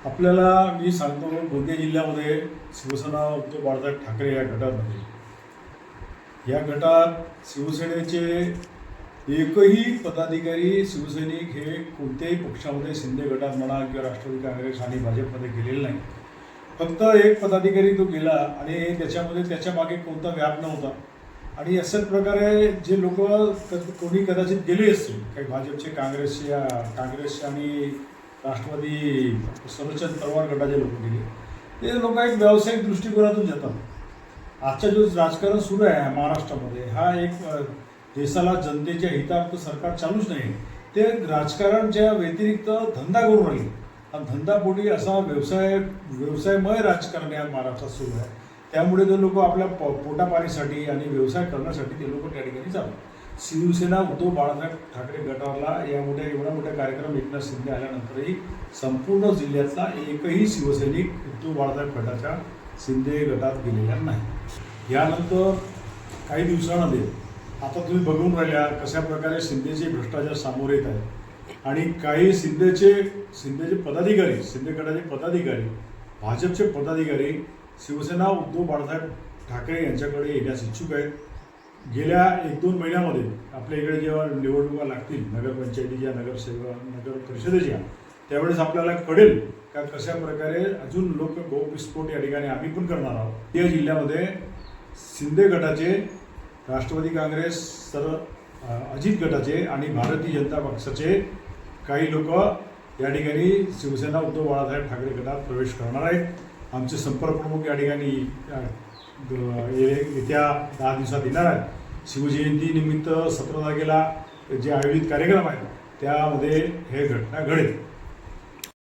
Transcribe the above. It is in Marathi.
आपल्याला मी सांगतो, गोंदिया जिल्ह्यामध्ये शिवसेना उद्धव बाळासाहेब ठाकरे या गटामध्ये, या गटात शिवसेनेचे एकही पदाधिकारी शिवसैनिक हे कोणत्याही पक्षामध्ये शिंदे गटात म्हणा किंवा राष्ट्रवादी काँग्रेस आणि भाजपमध्ये गेलेले नाही. फक्त एक पदाधिकारी तो गेला आणि त्याच्यामध्ये त्याच्या मागे कोणता व्याप नव्हता. आणि अशाच प्रकारे जे लोक कोणी कदाचित गेले असतील, काही भाजपचे, काँग्रेसचे आणि राष्ट्रवादी शरदचंद्र पवार गटाचे लोक गेले, ते लोक एक व्यावसायिक दृष्टिकोनातून जातात. आजचं जो राजकारण सुरू आहे महाराष्ट्रामध्ये, हा एक देशाला जनतेच्या हितार्थ सरकार चालूच नाही. ते राजकारणच्या व्यतिरिक्त धंदा करून राहिले आणि धंदापोटी असा व्यवसायमय राजकारण या महाराष्ट्रात सुरू आहे. त्यामुळे ते लोक आपल्या पोटापाणीसाठी आणि व्यवसाय करण्यासाठी ते लोक त्या ठिकाणी जातात. शिवसेना उद्धव बाळासाहेब ठाकरे गटाला एवढा मोठा कार्यक्रम एकनाथ शिंदे आल्यानंतरही संपूर्ण जिल्ह्यातला एकही शिवसैनिक उद्धव बाळासाहेब गटाच्या शिंदे गटात गेलेला नाही. यानंतर काही दिवसांमध्ये आता तुम्ही बघून राहिल्या कशा प्रकारे शिंदेचे भ्रष्टाचार सामोरे येत आहेत आणि काही शिंदेचे पदाधिकारी, शिंदे गटाचे पदाधिकारी, भाजपचे पदाधिकारी शिवसेना उद्धव बाळासाहेब ठाकरे यांच्याकडे येण्यास इच्छुक आहेत. गेल्या 1-2 महिन्यामध्ये आपल्या इकडे जेव्हा निवडणुका लागतील नगरपंचायतीच्या, नगर परिषदेच्या, त्यावेळेस आपल्याला कळेल का कशा प्रकारे अजून लोक गौविस्फोट या ठिकाणी आम्ही पण करणार आहोत. या जिल्ह्यामध्ये शिंदे गटाचे, राष्ट्रवादी काँग्रेस, अजित गटाचे आणि भारतीय जनता पक्षाचे काही लोक या ठिकाणी शिवसेना उद्धव बाळासाहेब ठाकरे गटात प्रवेश करणार आहेत. आमचे संपर्क प्रमुख या ठिकाणी येत्या 10 दिवसात येणार आहेत. शिवजयंती निमित्त 17 तारखेला जे आयोजित कार्यक्रम आहेत त्यामध्ये हे घटना घडेल.